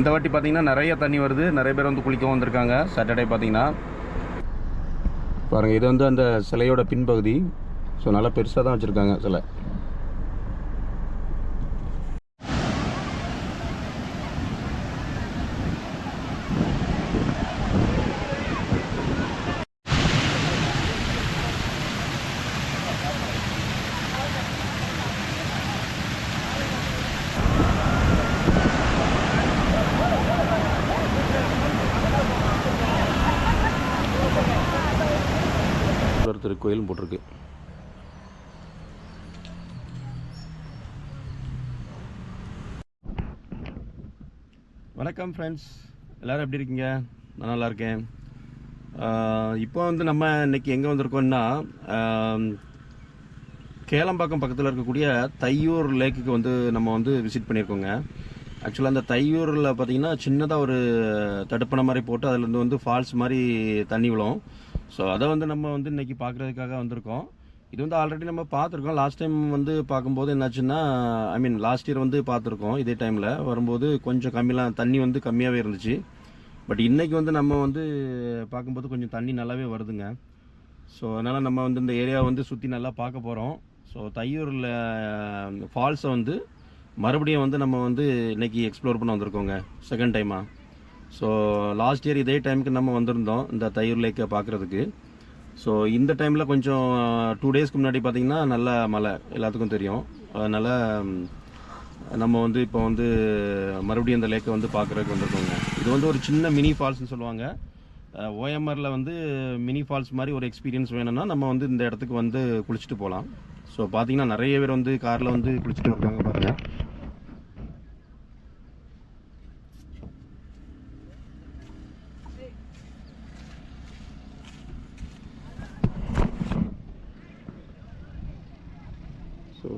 இந்த வாட்டி பார்த்தீங்கன்னா நிறைய தண்ணி வருது, நிறைய பேர் வந்து குளிக்கவும் வந்திருக்காங்க. சாட்டர்டே பார்த்தீங்கன்னா பாருங்கள், இது வந்து அந்த சிலையோட பின்பகுதி. ஸோ நல்லா பெருசாக தான் வச்சுருக்காங்க சிலை. திருக்கோயிலும் போட்டிருக்கு. வணக்கம் ஃப்ரெண்ட்ஸ், எல்லோரும் எப்படி இருக்கீங்க? நான் நல்லா இருக்கேன். இப்போ வந்து நம்ம இன்றைக்கி எங்கே வந்திருக்கோம்னா, கேளம்பாக்கம் பக்கத்தில் இருக்கக்கூடிய தையூர் லேக்குக்கு வந்து நம்ம வந்து விசிட் பண்ணியிருக்கோங்க. ஆக்சுவலாக அந்த தையூரில் பார்த்திங்கன்னா சின்னதாக ஒரு தடுப்பணை மாதிரி போட்டு அதுலேருந்து வந்து ஃபால்ஸ் மாதிரி தண்ணி விழும். ஸோ அதை வந்து நம்ம வந்து இன்றைக்கி பார்க்குறதுக்காக வந்திருக்கோம். இது வந்து ஆல்ரெடி நம்ம பார்த்துருக்கோம். லாஸ்ட் டைம் வந்து பார்க்கும்போது என்னாச்சுன்னா, லாஸ்ட் இயர் வந்து பார்த்துருக்கோம். இதே டைமில் வரும்போது கொஞ்சம் தண்ணி வந்து கம்மியாகவே இருந்துச்சு. பட் இன்றைக்கி வந்து நம்ம வந்து பார்க்கும்போது கொஞ்சம் தண்ணி நல்லாவே வருதுங்க. ஸோ அதனால் நம்ம வந்து இந்த ஏரியாவை வந்து சுற்றி நல்லா பார்க்க போகிறோம். ஸோ தையூரில் ஃபால்ஸை வந்து மறுபடியும் வந்து நம்ம வந்து இன்றைக்கி எக்ஸ்ப்ளோர் பண்ண வந்திருக்கோங்க, செகண்ட் டைமாக. ஸோ லாஸ்ட் இயர் இதே டைமுக்கு நம்ம வந்திருந்தோம் இந்த தையூர் லேக்கை பார்க்குறதுக்கு. ஸோ இந்த டைமில் கொஞ்சம் 2 டேஸ்க்கு முன்னாடி பார்த்திங்கன்னா நல்ல மழை, எல்லாத்துக்கும் தெரியும். அதனால் நம்ம வந்து இப்போ வந்து மறுபடியும் இந்த லேக்கை வந்து பார்க்குறதுக்கு வந்திருக்கோங்க. இது வந்து ஒரு சின்ன மினி ஃபால்ஸ்னு சொல்லுவாங்க. ஓஎம்ஆரில் வந்து மினி ஃபால்ஸ் மாதிரி ஒரு எக்ஸ்பீரியன்ஸ் வேணும்னா நம்ம வந்து இந்த இடத்துக்கு வந்து குளிச்சுட்டு போகலாம். ஸோ பார்த்திங்கன்னா நிறைய பேர் வந்து காரில் வந்து குளிச்சுட்டு இருக்காங்க பாருங்கள். ஸோ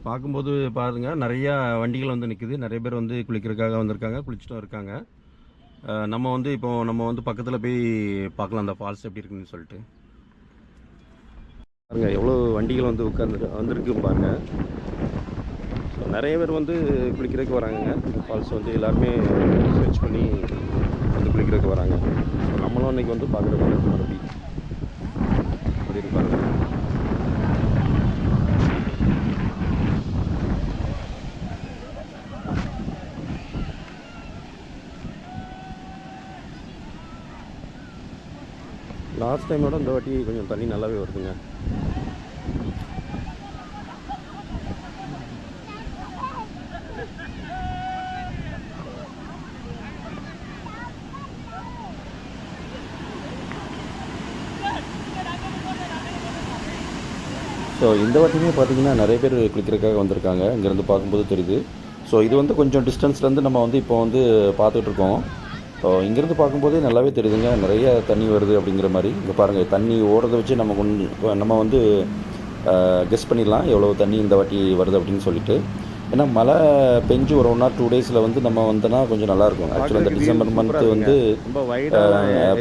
பார்க்கும்போது பாருங்கள், நிறையா வண்டிகள் வந்து நிற்குது. நிறைய பேர் வந்து குளிக்கிறதுக்காக வந்திருக்காங்க, குளிச்சுட்டும் இருக்காங்க. நம்ம வந்து பக்கத்தில் போய் பார்க்கலாம் அந்த ஃபால்ஸ் எப்படி இருக்குன்னு சொல்லிட்டு. பாருங்கள் எவ்வளோ வண்டிகள் வந்து வந்திருக்கு பாருங்கள். ஸோ நிறைய பேர் வந்து குளிக்கிறதுக்கு வராங்க. ஃபால்ஸ் வந்து எல்லாருமே சர்ச் பண்ணி வந்து குளிக்கிறதுக்கு வராங்க. ஸோ நம்மளும் இன்றைக்கி வந்து பார்க்குறதுக்கு மறுபடியும் அப்படி இருப்பாங்க. லாஸ்ட் டைமோட இந்த வாட்டி கொஞ்சம் தண்ணி நல்லாவே வருதுங்க. ஸோ இந்த வாட்டியுமே பார்த்திங்கன்னா நிறைய பேர் குளிக்கிறதுக்காக வந்திருக்காங்க. இங்கேருந்து பார்க்கும்போது தெரியுது. ஸோ இது வந்து கொஞ்சம் டிஸ்டன்ஸ்லேருந்து நம்ம வந்து இப்போ வந்து பார்த்துட்ருக்கோம். ஸோ இங்கேருந்து பார்க்கும்போதே நல்லாவே தெரியுதுங்க, நிறைய தண்ணி வருது அப்படிங்கிற மாதிரி. இங்கே பாருங்கள், தண்ணி ஓடுறதை வச்சு நம்ம வந்து கெஸ் பண்ணிடலாம் எவ்வளோ தண்ணி இந்த வாட்டி வருது அப்படின்னு சொல்லிட்டு. ஏன்னா மழை பெஞ்சு ஒரு 1 or 2 டேஸில் வந்து நம்ம வந்தோன்னா கொஞ்சம் நல்லாயிருக்கும். ஆக்சுவலாக இந்த டிசம்பர் மந்த்து வந்து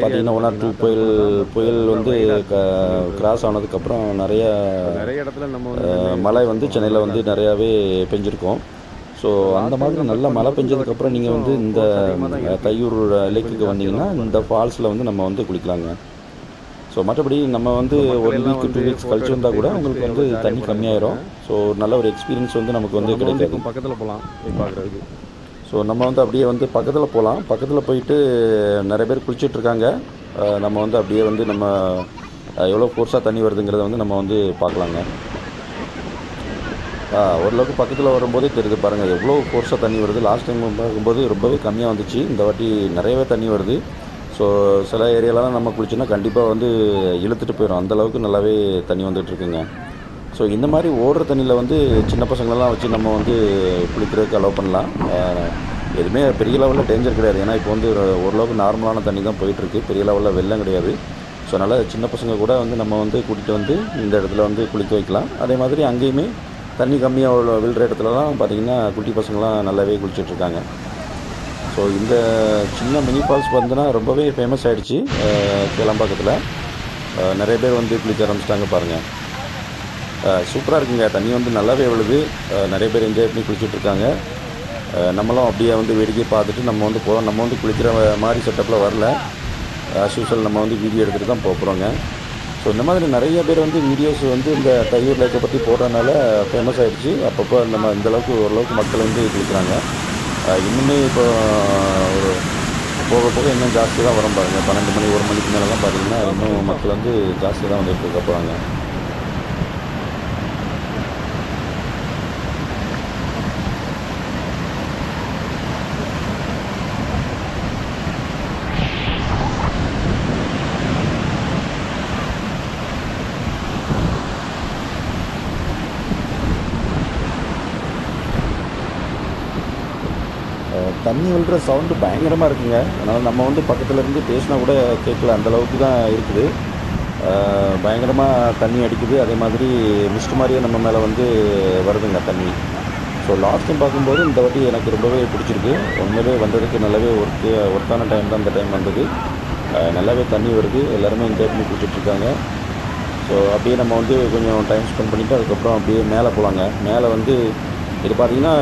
பார்த்திங்கன்னா 1 or 2 புயல் வந்து கிராஸ் ஆனதுக்கப்புறம் நிறைய இடத்துல நம்ம மழை வந்து சென்னையில் வந்து நிறையாவே பெஞ்சிருக்கோம். ஸோ அந்த மாதிரி நல்லா மழை பெஞ்சதுக்கப்புறம் நீங்கள் வந்து இந்த தையூர் லேக்குக்கு வந்தீங்கன்னா இந்த ஃபால்ஸில் வந்து நம்ம வந்து குளிக்கலாங்க. ஸோ மற்றபடி நம்ம வந்து 1 week 2 weeks கழிச்சு வந்தால் கூட உங்களுக்கு வந்து தண்ணி கம்மியாயிரும். ஸோ நல்ல ஒரு எக்ஸ்பீரியன்ஸ் வந்து நமக்கு வந்து கிடைக்கும். பக்கத்தில் போகலாம் போய் பார்க்குறதுக்கு. ஸோ நம்ம வந்து அப்படியே வந்து பக்கத்தில் போகலாம். பக்கத்தில் போயிட்டு நிறைய பேர் குளிச்சிட்ருக்காங்க. நம்ம வந்து அப்படியே வந்து நம்ம எவ்வளோ ஃபோர்ஸாக தண்ணி வருதுங்கிறத வந்து நம்ம வந்து பார்க்கலாங்க. ஓரளவுக்கு பக்கத்தில் வரும்போதே தெரியுது பாருங்கள், எவ்வளோ ஃபோர்ஸாக தண்ணி வருது. லாஸ்ட் டைம் பார்க்கும்போது ரொம்பவே கம்மியாக வந்துச்சு, இந்த வாட்டி நிறையவே தண்ணி வருது. ஸோ சில ஏரியாலலாம் நம்ம குளிச்சோன்னா கண்டிப்பாக வந்து இழுத்துட்டு போயிடும், அந்தளவுக்கு நல்லாவே தண்ணி வந்துட்டுருக்குங்க. ஸோ இந்த மாதிரி ஓடுற தண்ணியில் வந்து சின்ன பசங்களெல்லாம் வச்சு நம்ம வந்து குளிக்கிறதுக்கு அலோவ் பண்ணலாம். எதுவுமே பெரிய லெவலில் டேஞ்சர் கிடையாது. ஏன்னா இப்போ வந்து ஓரளவுக்கு நார்மலான தண்ணி தான் போயிட்டுருக்கு, பெரிய லெவலில் வெள்ளம் கிடையாது. ஸோ அதனால் சின்ன பசங்க கூட வந்து நம்ம வந்து கூட்டிகிட்டு வந்து இந்த இடத்துல வந்து குளிக்க வைக்கலாம். அதே மாதிரி அங்கேயுமே தண்ணி கம்மியாக விழுற இடத்துலலாம் பார்த்திங்கன்னா குட்டி பசங்களாம் நல்லாவே குளிச்சிட்ருக்காங்க. ஸோ இந்த சின்ன மினி ஃபால்ஸ் பார்த்தீங்கன்னா ரொம்பவே ஃபேமஸ் ஆகிடுச்சு கேளம்பாக்கத்தில். நிறைய பேர் வந்து குளிக்க ஆரம்பிச்சிட்டாங்க பாருங்கள். சூப்பராக இருக்குங்க, தண்ணி வந்து நல்லாவே விழுது. நிறைய பேர் என்ஜாய் பண்ணி குளிச்சுட்ருக்காங்க. நம்மளும் அப்படியே வந்து வேடிக்கை பார்த்துட்டு நம்ம வந்து போகிறோம். நம்ம வந்து குளிக்கிற மாதிரி செட்டப்பில் வரல. ஆஸ் யூஷுவல் நம்ம வந்து வீடியோ எடுத்துகிட்டு தான் போகிறோங்க. ஸோ இந்த மாதிரி நிறைய பேர் வந்து வீடியோஸ் வந்து இந்த தையூர் லேக்கை பற்றி போடுறதுனால ஃபேமஸ் ஆகிடுச்சு. அப்பப்போ நம்ம இந்தளவுக்கு ஓரளவுக்கு மக்கள் வந்து குளிக்கிறாங்க. இன்னுமே இப்போ ஒரு போக போக இன்னும் ஜாஸ்தி தான் வரும் பாருங்கள். 12 மணி 1 மணிக்கு மேலே தான் பார்த்தீங்கன்னா இன்னும் மக்கள் வந்து ஜாஸ்தி தான் வந்துட்டு இருக்க போகிறாங்க. தண்ணி விழுற சவுண்டு பயங்கரமாக இருக்குங்க. அதனால் நம்ம வந்து பக்கத்தில் இருந்து பேசினா கூட கேட்கல, அந்தளவுக்கு தான் இருக்குது. பயங்கரமாக தண்ணி அடிக்குது. அதே மாதிரி மிஸ்ட் மாதிரியே நம்ம மேலே வந்து வருதுங்க தண்ணி. ஸோ லாஸ்ட் டைம் பார்க்கும்போது இந்த வாட்டி எனக்கு ரொம்பவே பிடிச்சிருக்கு. உண்மையிலே வந்ததுக்கு நல்லாவே ஒர்க்கான டைம் தான் இந்த டைம் வந்தது. நல்லாவே தண்ணி வருது. எல்லாருமே என்ஜாய் பண்ணி குளிச்சிட்ருக்காங்க. ஸோ அப்படியே நம்ம வந்து கொஞ்சம் டைம் ஸ்பெண்ட் பண்ணிவிட்டு அதுக்கப்புறம் அப்படியே மேலே போகலாங்க. மேலே வந்து இது பார்த்திங்கன்னா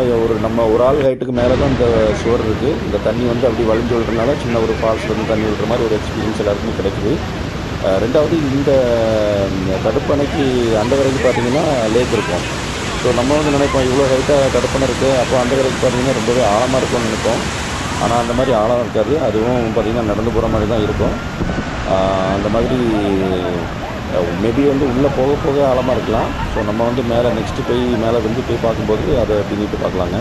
நம்ம ஒரு ஆள் ஹைட்டுக்கு மேலே தான் இந்த சுவர் இருக்குது. இந்த தண்ணி வந்து அப்படி வழிஞ்சு விடுறதுனால சின்ன ஒரு ஃபால்ஸ்லேருந்து தண்ணி விடுற மாதிரி ஒரு எக்ஸ்பீரியன்ஸ் எல்லாருக்குமே கிடைக்குது. ரெண்டாவது இந்த தடுப்பணைக்கு அந்த வரைக்கும் பார்த்திங்கன்னா லேக் இருக்கும். ஸோ நம்ம வந்து நினைப்போம் இவ்வளோ ஹைட்டாக தடுப்பணை இருக்குது, அப்போ அந்த வரைக்கும் பார்த்திங்கன்னா ரொம்பவே ஆழமாக இருக்கும்னு நினைப்போம். ஆனால் அந்த மாதிரி ஆழம் இருக்காது. அதுவும் பார்த்திங்கன்னா நடந்து போகிற மாதிரி தான் இருக்கும். அந்த மாதிரி மேபி வந்து உள்ளே போக போக ஆழமாக இருக்கலாம். ஸோ நம்ம வந்து மேலே நெக்ஸ்ட்டு மேலே வந்து போய் பார்க்கும்போது அதை பின்னிட்டு பார்க்கலாங்க.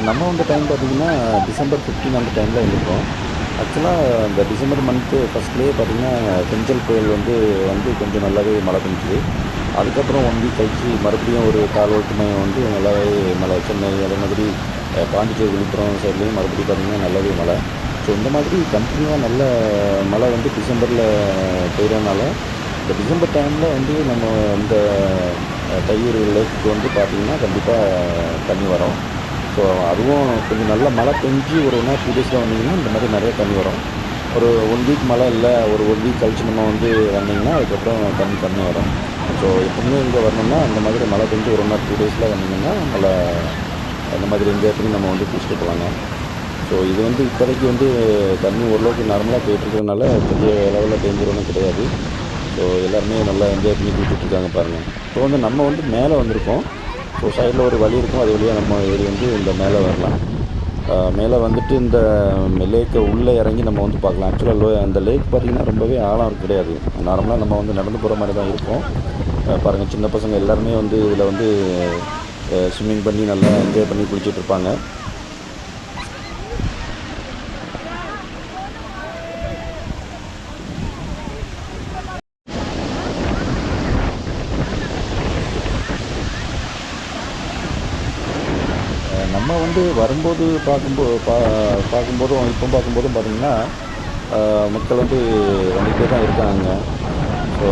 நம்ம வந்து டைம் பார்த்திங்கன்னா டிசம்பர் 15 அந்த டைமில் இருந்திருக்கோம். ஆக்சுவலாக இந்த டிசம்பர் மந்த்து ஃபஸ்ட்லேயே பார்த்திங்கன்னா பெஞ்சல் புயல் வந்து கொஞ்சம் நல்லாவே மழை பெஞ்சுது. அதுக்கப்புறம் 1 வீக் கழிச்சு மறுபடியும் ஒரு கால்வாட்டு மையம் வந்து நல்லாவே மழை. சென்னை அதே மாதிரி பாண்டிச்சேரி விழுப்புரம் சைட்லேயும் மறுபடியும் பார்த்திங்கன்னா நல்லாவே மழை. ஸோ இந்த மாதிரி கண்டினியூவாக நல்ல மழை வந்து டிசம்பரில் பெய்கிறதுனால இந்த டிசம்பர் டைமில் வந்து நம்ம இந்த தையூர் லேக்கு வந்து பார்த்திங்கன்னா கண்டிப்பாக தண்ணி வரும். ஸோ அதுவும் கொஞ்சம் நல்ல மழை பெஞ்சு ஒரு 1 ஆர் 2 டேஸில் வந்தீங்கன்னா இந்த மாதிரி நிறைய தண்ணி வரும். ஒரு 1 வீக் மழை இல்லை, ஒரு 1 வீக் கழிச்சு நம்ம வந்து வந்தீங்கன்னா அதுக்கப்புறம் தண்ணி வரும். ஸோ எப்பவுமே இங்கே வரணும்னா அந்த மாதிரி மழை பெஞ்சு ஒரு 1 ஆர் 2 டேஸில் வந்தீங்கன்னா நல்லா அந்த மாதிரி என்ஜாய் பண்ணி நம்ம வந்து குளிச்சுட்டு போகலாங்க. ஸோ இது வந்து இப்போதைக்கு வந்து தண்ணி ஓரளவுக்கு நார்மலாக போயிட்டுருக்கிறதுனால பெரிய லெவலில் டேஞ்சர் கிடையாது. ஸோ எல்லாருமே நல்லா என்ஜாய் பண்ணி குளிச்சுட்ருக்காங்க பாருங்கள். இப்போ வந்து நம்ம வந்து மேலே வந்திருக்கோம். ஸோ சைடில் ஒரு வழி இருக்கும், அது வழியாக நம்ம ஏறி வந்து இந்த மேலே வரலாம். மேலே வந்துட்டு இந்த லேக்கை உள்ளே இறங்கி நம்ம வந்து பார்க்கலாம். ஆக்சுவலாக அந்த லேக் பார்த்திங்கன்னா ரொம்பவே ஆழம் கிடையாது. நார்மலாக நம்ம வந்து நடந்து போகிற மாதிரி தான் இருக்கும். பாருங்கள், சின்ன பசங்க எல்லாருமே வந்து இதில் வந்து ஸ்விம்மிங் பண்ணி நல்லா என்ஜாய் பண்ணி குளிச்சிட்ருப்பாங்க. நம்ம வந்து வரும்போது பார்க்கும்போதும் இப்போ பார்க்கும்போதும் பார்த்திங்கன்னா மக்கள் வந்து வந்துக்கிட்டே தான் இருக்காங்க. ஸோ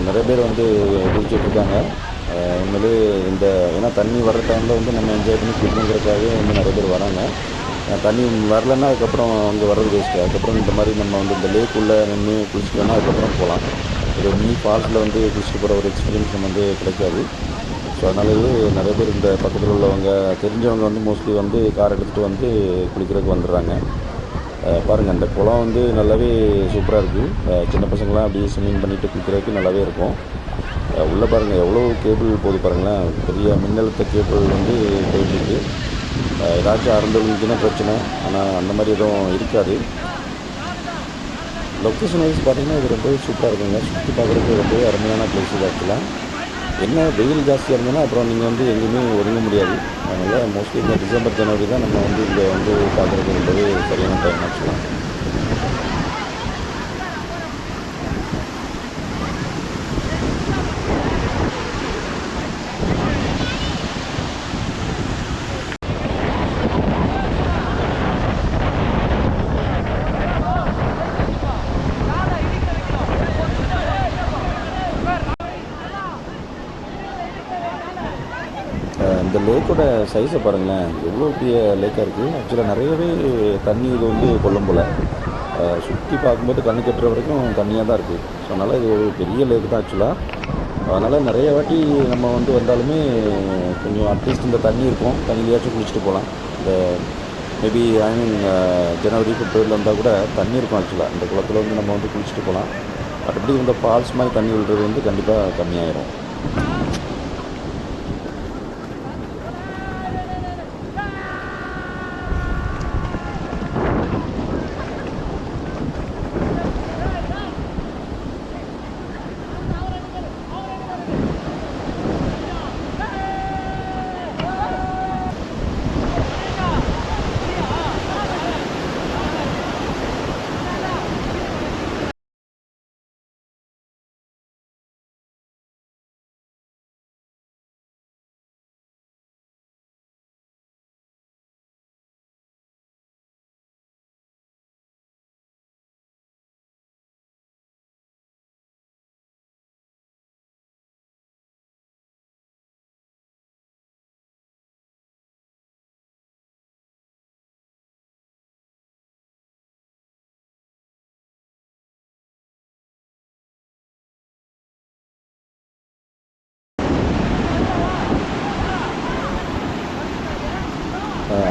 நிறைய பேர் வந்து குளிச்சிட்ருக்காங்க. உண்மையிலே ஏன்னா தண்ணி வர்ற டைமில் வந்து நம்ம என்ஜாய் பண்ணி குளிக்கணுங்கிறதுக்காகவே வந்து நிறைய பேர் வராங்க. தண்ணி வரலன்னா அதுக்கப்புறம் அங்கே வர்றது வேஸ்ட்டு. அதுக்கப்புறம் இந்த மாதிரி நம்ம வந்து இந்த லேக்குள்ளே நின்று குளிச்சிட்டோன்னா அதுக்கப்புறம் போகலாம். ஒரு மினி ஃபால்ஸில் வந்து குளிச்சுட்டு போகிற ஒரு எக்ஸ்பீரியன்ஸ் நம்ம வந்து கிடைக்காது. ஸோ அதனாலேயே நிறைய பேர் இந்த பக்கத்தில் உள்ளவங்க தெரிஞ்சவங்க வந்து மோஸ்ட்லி வந்து கார் எடுத்துகிட்டு வந்து குளிக்கிறதுக்கு வந்துடுறாங்க. பாருங்கள், அந்த குளம் வந்து நல்லாவே சூப்பராக இருக்குது. சின்ன பசங்களாம் அப்படியே ஸ்விம்மிங் பண்ணிவிட்டு குளிக்கிறதுக்கு நல்லாவே இருக்கும். உள்ளே பாருங்கள் எவ்வளோ கேபிள் போகுது பாருங்களேன். பெரிய மின்னழுத்த கேபிள் வந்து போயிட்டுருக்கு. ஏதாச்சும் அறந்துச்சுன்னா பிரச்சனை, ஆனால் அந்த மாதிரி எதுவும் இருக்காது. லொக்கேஷன் வைஸ் பார்த்திங்கன்னா இது ரொம்பவே சூப்பராக இருக்குங்க. சுற்றி பார்க்குறதுக்கு ரொம்பவே அருமையான பிளேஸ் இது. ஆக்சுவலாக என்ன வெயில் ஜாஸ்தியாக இருந்ததுன்னா அப்புறம் நீங்கள் வந்து எங்கேயுமே ஒதுங்க முடியாது. அதனால் மோஸ்ட்லி இந்த டிசம்பர் ஜனவரி தான் நம்ம வந்து இங்கே வந்து பார்க்குறதுக்கு ரொம்பவே சரியான டைம் ஆக்சுவலாக. இந்த லேக்கோட சைஸை பாருங்களேன், எவ்வளோ பெரிய லேக்காக இருக்குது. ஆக்சுவலாக நிறையவே தண்ணி இது வந்து கொள்ளும் போல். சுற்றி பார்க்கும்போது கண்ணு கட்டுற வரைக்கும் தண்ணியாக தான் இருக்குது. ஸோ அதனால் இது ஒரு பெரிய லேக் தான் ஆக்சுவலாக. அதனால் நிறைய வாட்டி நம்ம வந்து வந்தாலுமே கொஞ்சம் அட்லீஸ்ட் இந்த தண்ணி இருக்கும், தண்ணியிலையாச்சும் குளிச்சுட்டு போகலாம். இந்த மேபி ஜனவரி பிப்ரவரியில் வந்தால் கூட தண்ணி இருக்கும் ஆக்சுவலாக. இந்த குளத்தில் வந்து நம்ம வந்து குளிச்சுட்டு போகலாம். மற்றபடி இந்த ஃபால்ஸ் மாதிரி தண்ணி விழுறது வந்து கண்டிப்பாக கம்மியாயிரும்.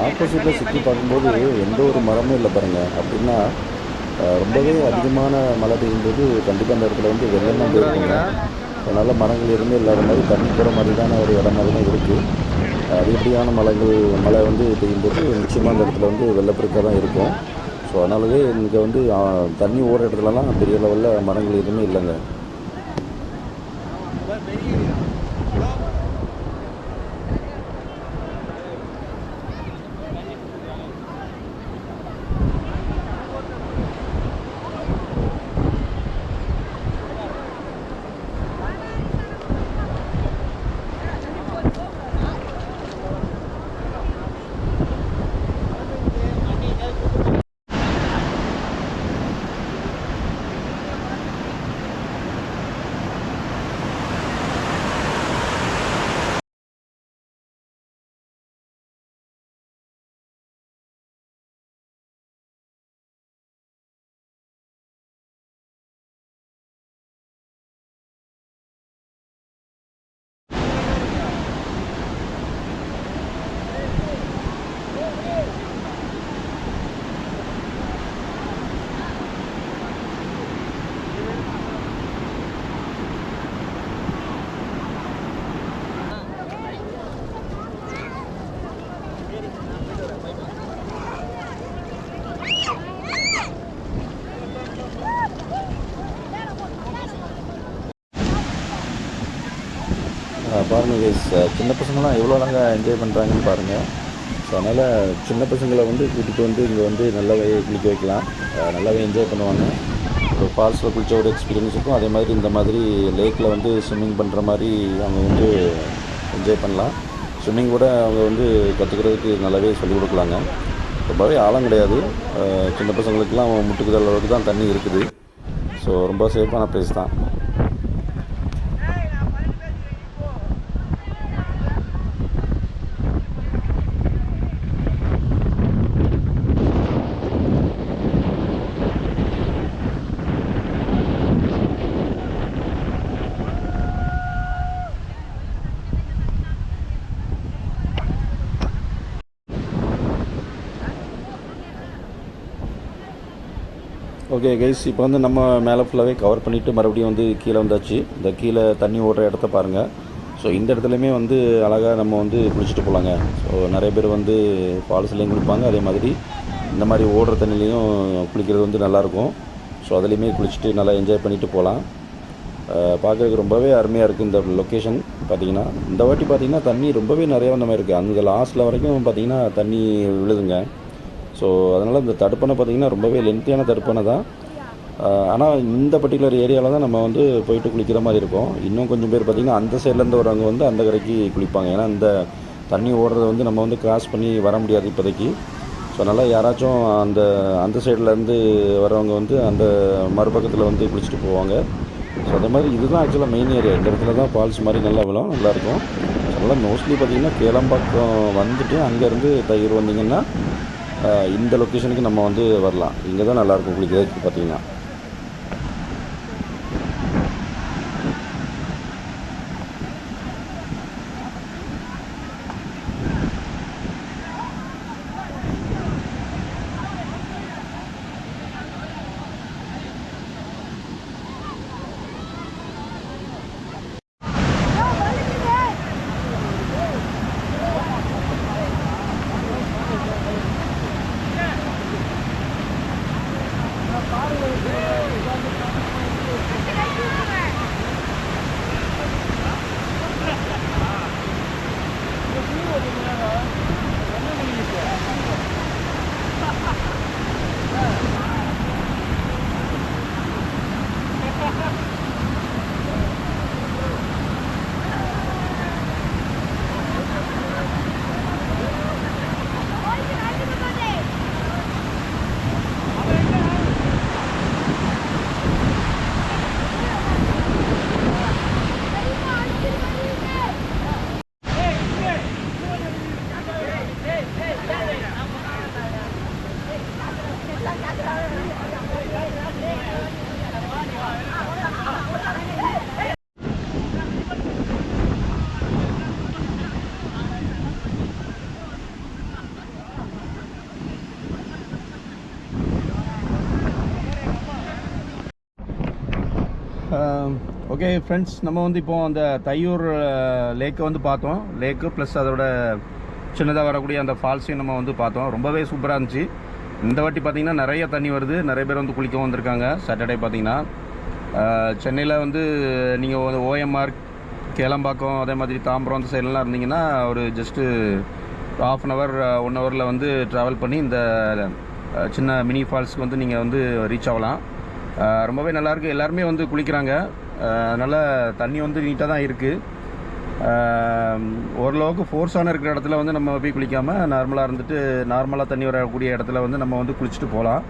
ஆப்போசிட்டில் சுற்றி பார்க்கும்போது எந்த ஒரு மரமும் இல்லை பாருங்கள். அப்படின்னா ரொம்பவே அதிகமான மழை பெய்யும்போது கண்டிப்பாக அந்த இடத்துல வந்து வெள்ளம் தான் போயிருக்குங்க. அதனால் மரங்கள் எதுவுமே இல்லாத மாதிரி தண்ணி போகிற மாதிரியான ஒரு இடம் மாதிரி தான் இருக்குது. அதிகப்படியான மழை வந்து பெய்யும்போது நிச்சயமாக அந்த இடத்துல வந்து வெள்ளப்பெருக்காக தான் இருக்கும். ஸோ அதனாலவே இங்கே வந்து தண்ணி ஓடுற இடத்துலலாம் பெரிய லெவலில் மரங்கள் எதுவுமே இல்லைங்க. பாருங்கள் கைஸ், சின்ன பசங்களாம் எவ்வளோ அழகாக என்ஜாய் பண்ணுறாங்கன்னு பாருங்கள். ஸோ அதனால் சின்ன பசங்களை வந்து கூட்டிகிட்டு வந்து இங்கே வந்து நல்லாவே குளிக்க வைக்கலாம். நல்லாவே என்ஜாய் பண்ணுவாங்க. இப்போ ஃபால்ஸில் குளித்த ஒரு எக்ஸ்பீரியன்ஸ் இருக்கும். அதே மாதிரி இந்த மாதிரி லேக்கில் வந்து ஸ்விம்மிங் பண்ணுற மாதிரி அவங்க வந்து என்ஜாய் பண்ணலாம். ஸ்விம்மிங் கூட அவங்க வந்து கற்றுக்கிறதுக்கு நல்லாவே சொல்லிக் கொடுக்கலாங்க. ரொம்பவே ஆழம் கிடையாது. சின்ன பசங்களுக்கெல்லாம் முட்டுக்கிற அளவுக்கு தான் தண்ணி இருக்குது. ஸோ ரொம்ப சேஃபான ப்ளேஸ் தான். ஓகே கைஸ், இப்போ வந்து நம்ம மேலே ஃபுல்லாகவே கவர் பண்ணிவிட்டு மறுபடியும் வந்து கீழே வந்தாச்சு. இந்த கீழே தண்ணி ஓடுற இடத்த பாருங்கள். ஸோ இந்த இடத்துலையுமே வந்து அழகாக நம்ம வந்து குளிச்சுட்டு போகலாங்க. ஸோ நிறைய பேர் வந்து ஃபால்ஸ்லேயும் குளிப்பாங்க. அதே மாதிரி இந்த மாதிரி ஓடுற தண்ணிலையும் குளிக்கிறது வந்து நல்லாயிருக்கும். ஸோ அதுலேயுமே குளிச்சுட்டு நல்லா என்ஜாய் பண்ணிவிட்டு போகலாம். பார்க்குறதுக்கு ரொம்பவே அருமையாக இருக்குது இந்த லொக்கேஷன். பார்த்திங்கன்னா இந்த வாட்டி பார்த்திங்கன்னா தண்ணி ரொம்பவே நிறையா வந்த மாதிரி இருக்குது. அந்த லாஸ்ட்டில் வரைக்கும் பார்த்திங்கன்னா தண்ணி விழுதுங்க. ஸோ அதனால் இந்த தடுப்பணை பார்த்திங்கன்னா ரொம்பவே லென்த்தியான தடுப்பணை தான். ஆனால் இந்த பர்டிகுலர் ஏரியாவில் தான் நம்ம வந்து போயிட்டு குளிக்கிற மாதிரி இருக்கும். இன்னும் கொஞ்சம் பேர் பார்த்திங்கன்னா அந்த சைட்லேருந்து வரவங்க வந்து அந்த கரைக்கு குளிப்பாங்க. ஏன்னா இந்த தண்ணி ஓடுறத வந்து நம்ம வந்து கிராஸ் பண்ணி வர முடியாது இப்போதைக்கு. ஸோ அதனால் யாராச்சும் அந்த சைட்லேருந்து வரவங்க வந்து அந்த மறுபக்கத்தில் வந்து குளிச்சுட்டு போவாங்க. ஸோ அதே மாதிரி இதுதான் ஆக்சுவலாக மெயின் ஏரியா. இந்த இடத்துல தான் ஃபால்ஸ் மாதிரி நல்லா விழும், நல்லாயிருக்கும். ஸோ அதனால் மோஸ்ட்லி பார்த்திங்கன்னா கேளம்பாக்கம் வந்துட்டு அங்கேருந்து தையூர் வந்தீங்கன்னா இந்த லொக்கேஷனுக்கு நம்ம வந்து வரலாம். இங்கே தான் நல்லாயிருக்கும் குளிக்கிறதுக்கு பார்த்திங்கன்னா. ஓகே ஃப்ரெண்ட்ஸ், நம்ம வந்து இப்போது அந்த தையூர் லேக்கை வந்து பார்த்தோம். லேக்கு ப்ளஸ் அதோட சின்னதாக வரக்கூடிய அந்த ஃபால்ஸையும் நம்ம வந்து பார்த்தோம். ரொம்பவே சூப்பராக இருந்துச்சு. இந்த வாட்டி பார்த்திங்கன்னா நிறைய தண்ணி வருது. நிறைய பேர் வந்து குளிக்க வந்திருக்காங்க. சாட்டர்டே பார்த்திங்கன்னா சென்னையில் வந்து நீங்கள் வந்து ஓஎம்ஆர், கேளம்பாக்கம், அதே மாதிரி தாம்பரம் அந்த சைட்லாம் இருந்தீங்கன்னா ஒரு ஜஸ்ட்டு ½ அன் ஹவர் 1 ஹவரில் வந்து ட்ராவல் பண்ணி இந்த சின்ன மினி ஃபால்ஸ்க்கு வந்து நீங்கள் வந்து ரீச் ஆகலாம். ரொம்பவே நல்லாயிருக்கு. எல்லாருமே வந்து குளிக்கிறாங்க. அதனால் தண்ணி வந்து நீட்டாக தான் இருக்குது. ஓரளவுக்கு ஃபோர்ஸான இருக்கிற இடத்துல வந்து நம்ம போய் குளிக்காமல் நார்மலாக தண்ணி வரக்கூடிய இடத்துல வந்து நம்ம வந்து குளிச்சுட்டு போகலாம்.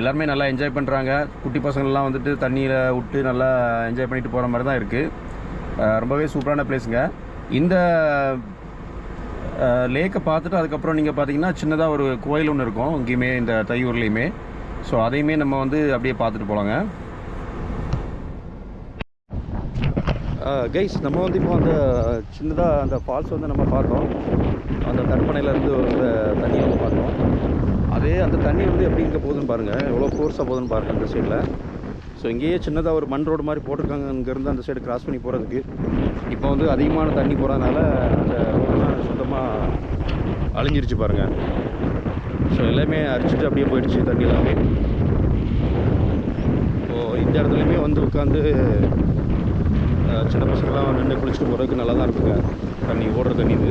எல்லாருமே நல்லா என்ஜாய் பண்ணுறாங்க. குட்டி பசங்கள்லாம் வந்துட்டு தண்ணியில் விட்டு நல்லா என்ஜாய் பண்ணிட்டு போகிற மாதிரி தான் இருக்குது. ரொம்பவே சூப்பரான பிளேஸுங்க. இந்த லேக்கை பார்த்துட்டு அதுக்கப்புறம் நீங்கள் பார்த்தீங்கன்னா சின்னதாக ஒரு கோயில் ஒன்று இருக்கும் இங்கேயுமே, இந்த தையூர்லேயுமே. ஸோ அதையுமே நம்ம வந்து அப்படியே பார்த்துட்டு போகலாங்க. கைஸ், நம்ம வந்து இப்போ அந்த சின்னதாக அந்த ஃபால்ஸ் வந்து நம்ம பார்த்தோம். அந்த தடுப்பணையிலேருந்து ஒரு தண்ணியை வந்து பார்த்தோம். அதே அந்த தண்ணி வந்து எப்படி இங்கே போகுதுன்னு பாருங்கள், எவ்வளோ ஃபோர்ஸாக போகுதுன்னு பாருங்கள் அந்த சைடில். ஸோ இங்கேயே சின்னதாக ஒரு மண் ரோடு மாதிரி போட்டிருக்காங்க இங்கேருந்து அந்த சைடு கிராஸ் பண்ணி போகிறதுக்கு. இப்போ வந்து அதிகமான தண்ணி போகிறதுனால அந்த ரோடெல்லாம் சுத்தமாக அழிஞ்சிருச்சு பாருங்கள். ஸோ எல்லாமே அரிச்சிட்டு அப்படியே போயிடுச்சு தண்ணி எல்லாமே. ஸோ இந்த இடத்துலையுமே வந்து உட்காந்து சின்ன பசங்களாம் நின்று குளிச்சுட்டு போகிறதுக்கு நல்லா தான் இருக்குங்க. தண்ணி ஓடுற தண்ணி இது.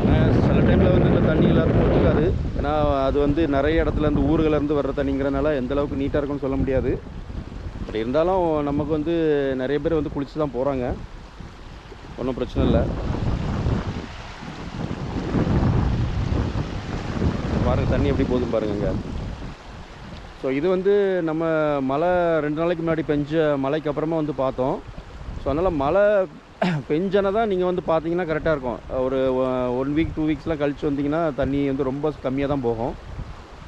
ஆனால் சில டைமில் வந்து இந்த தண்ணி எல்லாருக்கும் ஒத்துக்காது. ஏன்னா அது வந்து நிறைய இடத்துல இந்த ஊர்களேருந்து வர்ற தண்ணிங்கிறனால எந்த அளவுக்கு நீட்டாக இருக்குன்னு சொல்ல முடியாது. பட் இருந்தாலும் நமக்கு வந்து நிறைய பேர் வந்து குளிச்சு தான் போகிறாங்க. ஒன்றும் பிரச்சனை இல்லை. பாருங்கள் தண்ணி எப்படி போகுதுன்னு பாருங்க. ஸோ இது வந்து நம்ம மழை 2 நாளைக்கு முன்னாடி பெஞ்ச மழைக்கு அப்புறமா வந்து பார்த்தோம். ஸோ அதனால் மழை பெஞ்சனை தான் நீங்கள் வந்து பார்த்தீங்கன்னா கரெக்டாக இருக்கும். ஒரு 1 வீக் 2 வீக்ஸ்லாம் கழிச்சு வந்தீங்கன்னா தண்ணி வந்து ரொம்ப கம்மியாக தான் போகும்.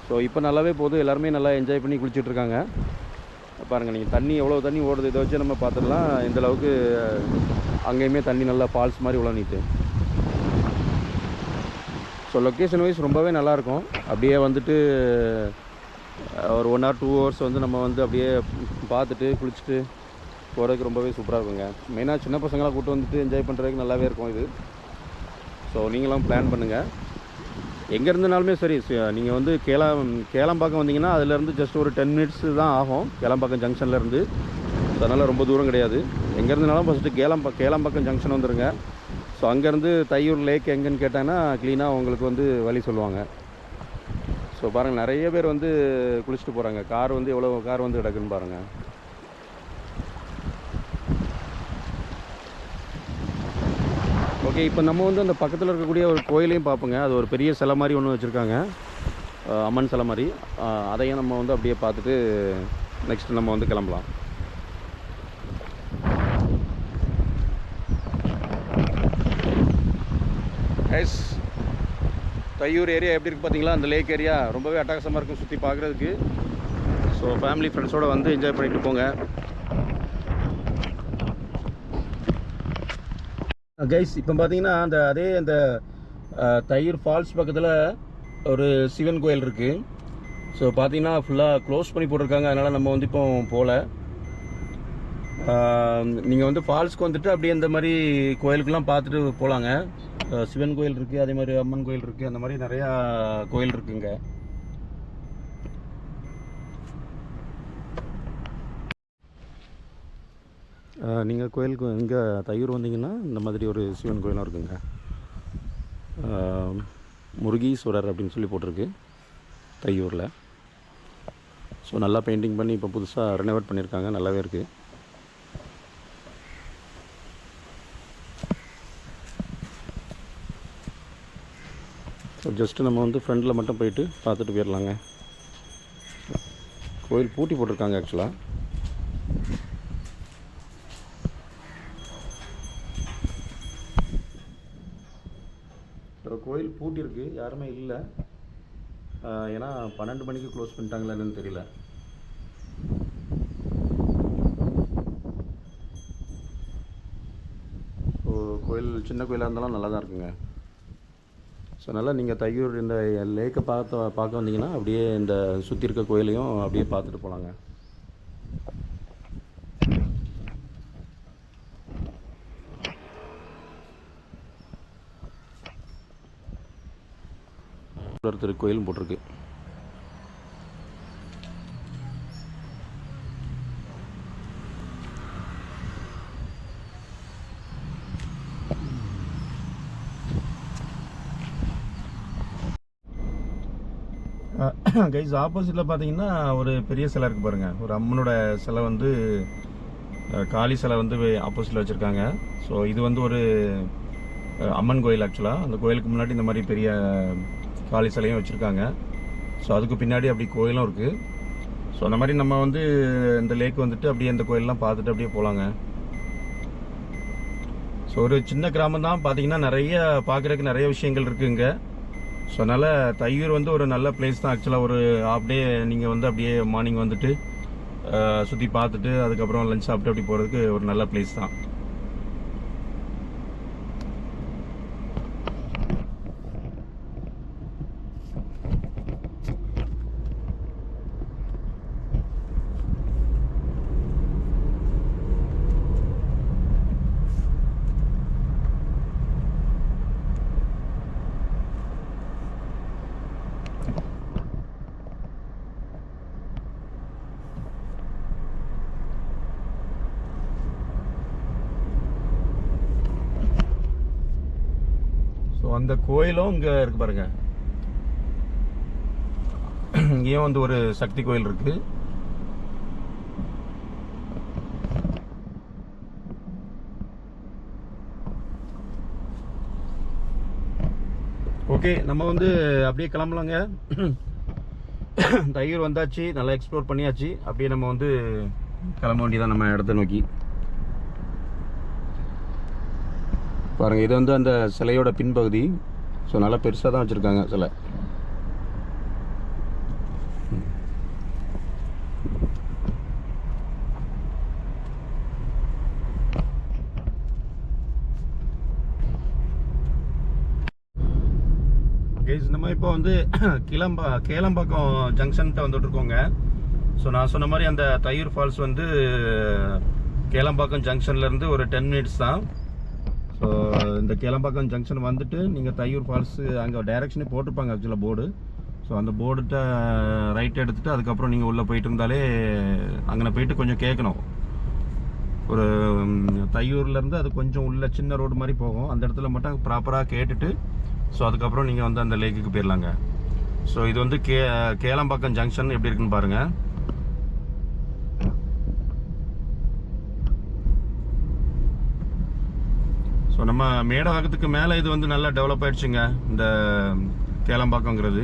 ஸோ இப்போ நல்லாவே போகுது. எல்லாருமே நல்லா என்ஜாய் பண்ணி குளிச்சுட்ருக்காங்க. பாருங்கள் நீங்கள் தண்ணி எவ்வளோ தண்ணி ஓடுது, இதை வச்சு நம்ம பார்த்துடலாம் இந்தளவுக்கு அங்கேயுமே தண்ணி நல்லா ஃபால்ஸ் மாதிரி உள்ள நீட்டு. ஸோ லொக்கேஷன் வைஸ் ரொம்பவே நல்லாயிருக்கும். அப்படியே வந்துட்டு ஒரு 1 hour 2 hours வந்து நம்ம வந்து அப்படியே பார்த்துட்டு குளிச்சுட்டு போகிறதுக்கு ரொம்பவே சூப்பராக இருக்குங்க. மெயினாக சின்ன பசங்களாம் கூப்பிட்டு வந்துட்டு என்ஜாய் பண்ணுறதுக்கு நல்லாவே இருக்கும் இது. ஸோ நீங்களும் பிளான் பண்ணுங்கள். எங்கே இருந்தனாலுமே சரி, நீங்கள் வந்து கேளம்பாக்கம் வந்தீங்கன்னா அதுலேருந்து ஜஸ்ட் ஒரு 10 minutes தான் ஆகும் கேளம்பாக்கம் ஜங்ஷன்லேருந்து. ஸோ அதனால் ரொம்ப தூரம் கிடையாது. எங்கே இருந்தனாலும் ஃபஸ்ட்டு கேளம்பாக்கம் ஜங்ஷன் வந்துடுங்க. ஸோ அங்கேருந்து தையூர் லேக் எங்கேன்னு கேட்டாங்கன்னா க்ளீனாக உங்களுக்கு வந்து வழி சொல்லுவாங்க. ஸோ பாருங்கள் நிறைய பேர் வந்து குளிச்சுட்டு போகிறாங்க. கார் வந்து எவ்வளோ கார் வந்து கிடக்குன்னு பாருங்கள். ஓகே, இப்போ நம்ம வந்து அந்த பக்கத்தில் இருக்கக்கூடிய ஒரு கோயிலையும் பார்ப்போங்க. அது ஒரு பெரிய சிலை மாதிரி ஒன்று வச்சுருக்காங்க, அம்மன் சிலை மாதிரி. அதையும் நம்ம வந்து அப்படியே பார்த்துட்டு நெக்ஸ்ட் நம்ம வந்து கிளம்பலாம். கைஸ், தையூர் ஏரியா எப்படி இருக்குது பார்த்தீங்களா? அந்த லேக் ஏரியா ரொம்பவே அட்டகாசமாக இருக்கும் சுற்றி பார்க்குறதுக்கு. ஸோ ஃபேமிலி ஃப்ரெண்ட்ஸோடு வந்து என்ஜாய் பண்ணிட்டு போங்க. கைஸ், இப்போ பார்த்தீங்கன்னா அந்த தையூர் ஃபால்ஸ் பக்கத்தில் ஒரு சிவன் கோயில் இருக்குது. ஸோ பார்த்தீங்கன்னா ஃபுல்லாக க்ளோஸ் பண்ணி போட்டிருக்காங்க. அதனால் நம்ம வந்து இப்போ போகல. நீங்கள் வந்து ஃபால்ஸ்க்கு வந்துட்டு அப்படியே இந்த மாதிரி கோயிலுக்கெல்லாம் பார்த்துட்டு போகலாங்க. சிவன் கோயில் இருக்குது, அதே மாதிரி அம்மன் கோயில் இருக்குது, அந்த மாதிரி நிறையா கோயில் இருக்குங்க. நீங்கள் கோயிலுக்கு இங்கே தையூர் வந்தீங்கன்னா இந்த மாதிரி ஒரு சிவன் கோயிலும் இருக்குங்க. முருகீஸ்வரர் அப்படின்னு சொல்லி போட்டிருக்கு தையூரில். ஸோ நல்லா பெயிண்டிங் பண்ணி இப்போ புதுசாக ரெனோவேட் பண்ணியிருக்காங்க. நல்லாவே இருக்குது. ஸோ ஜஸ்ட்டு நம்ம வந்து ஃப்ரெண்டில் மட்டும் போயிட்டு பார்த்துட்டு போயிடலாங்க. கோயில் பூட்டி போட்டிருக்காங்க ஆக்சுவலாக. கோயில் பூட்டி இருக்கு, யாருமே இல்லை. ஏன்னா 12 மணிக்கு க்ளோஸ் பண்ணிட்டாங்களா என்னன்னு தெரியல. ஸோ கோயில் சின்ன கோயிலாக இருந்தாலும் நல்லா தான் இருக்குங்க. ஸோ நல்லா நீங்கள் தையூர் இந்த லேக்கை பார்க்க வந்தீங்கன்னா அப்படியே இந்த சுற்றி இருக்க கோயிலையும் அப்படியே பார்த்துட்டு போகலாங்க. திருக்கோயிலும் போட்டிருக்கு. கைஸ், ஆப்போசிட்டில் பார்த்தீங்கன்னா ஒரு பெரிய சிலை இருக்குது பாருங்கள். ஒரு அம்மனோட சிலை வந்து காளி சிலை வந்து ஆப்போசிட்டில் வச்சுருக்காங்க. ஸோ இது வந்து ஒரு அம்மன் கோயில் ஆக்சுவலாக. அந்த கோயிலுக்கு முன்னாடி இந்த மாதிரி பெரிய காளி சிலையும் வச்சுருக்காங்க. ஸோ அதுக்கு பின்னாடி அப்படி கோயிலும் இருக்குது. ஸோ அந்த மாதிரி நம்ம வந்து இந்த லேக் வந்துட்டு அப்படியே இந்த கோயிலெலாம் பார்த்துட்டு அப்படியே போகலாங்க. ஸோ ஒரு சின்ன கிராமம் தான், பார்த்தீங்கன்னா நிறைய பார்க்குறதுக்கு நிறைய விஷயங்கள் இருக்குங்க. ஸோ அதனால் தையூர் வந்து ஒரு நல்ல பிளேஸ் தான் ஆக்சுவலாக. ஒரு ஹாஃப் டே நீங்கள் வந்து அப்படியே மார்னிங் வந்துட்டு சுற்றி பார்த்துட்டு அதுக்கப்புறம் லஞ்ச் சாப்பிட்டு அப்படி போகிறதுக்கு ஒரு நல்ல பிளேஸ் தான். அந்த கோயிலும் இங்கே இருக்கு பாருங்க. இங்கேயும் வந்து ஒரு சக்தி கோயில் இருக்கு. ஓகே, நம்ம வந்து அப்படியே கிளம்பலாங்க. தையூர் வந்தாச்சு, நல்லா எக்ஸ்ப்ளோர் பண்ணியாச்சு. அப்படியே நம்ம வந்து கிளம்ப வேண்டியதான் நம்ம இடத்த நோக்கி. பாருங்கள், இது வந்து அந்த சிலையோட பின்பகுதி. ஸோ நல்லா பெருசாக தான் வச்சுருக்காங்க சிலை. நம்ம இப்போ வந்து கேளம்பாக்கம் ஜங்ஷன்கிட்ட வந்துட்டு இருக்கோங்க. ஸோ நான் சொன்ன மாதிரி அந்த தையூர் ஃபால்ஸ் வந்து கேளம்பாக்கம் ஜங்ஷன்லேருந்து ஒரு 10 மினிட்ஸ் தான். ஸோ இந்த கேளம்பாக்கம் ஜங்ஷன் வந்துட்டு நீங்கள் தையூர் ஃபால்ஸு அங்கே டைரெக்ஷனே போட்டிருப்பாங்க ஆக்சுவலாக போர்டு. ஸோ அந்த போர்டுகிட்ட ரைட் எடுத்துகிட்டு அதுக்கப்புறம் நீங்கள் உள்ளே போயிட்டு இருந்தாலே அங்கே போயிட்டு கொஞ்சம் கேட்கணும். ஒரு தையூர்லேருந்து அது கொஞ்சம் உள்ள சின்ன ரோடு மாதிரி போகும். அந்த இடத்துல மட்டும் ப்ராப்பராக கேட்டுட்டு ஸோ அதுக்கப்புறம் நீங்கள் வந்து அந்த லேக்குக்கு போயிடலாங்க. ஸோ இது வந்து கேளம்பாக்கம் ஜங்ஷன் எப்படி இருக்குன்னு பாருங்கள். ஸோ நம்ம மேடவாக்கத்துக்கு மேலே இது வந்து நல்லா டெவலப் ஆயிடுச்சுங்க இந்த கேளம்பாக்கங்கிறது.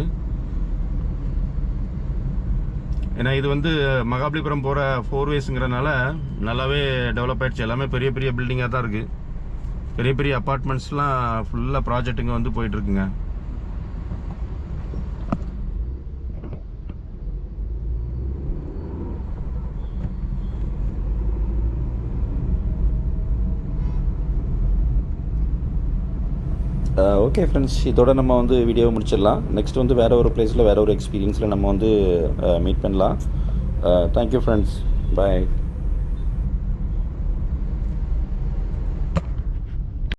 ஏன்னா இது வந்து மகாபலிபுரம் போகிற 4 வேஸ்ங்கிறதுனால நல்லாவே டெவலப் ஆயிடுச்சு. எல்லாமே பெரிய பெரிய பில்டிங்காக தான் இருக்குது. பெரிய பெரிய அப்பார்ட்மெண்ட்ஸ்லாம் ஃபுல்லாக ப்ராஜெக்ட்டுங்க வந்து போயிட்டுருக்குங்க. ஓகே ஃப்ரெண்ட்ஸ், இதோட நம்ம வந்து வீடியோவை முடிச்சிடலாம். நெக்ஸ்ட் வந்து வேறு ஒரு பிளேஸில் வேறு ஒரு எக்ஸ்பீரியன்ஸில் நம்ம வந்து மீட் பண்ணலாம். தேங்க்யூ ஃப்ரெண்ட்ஸ், பாய்.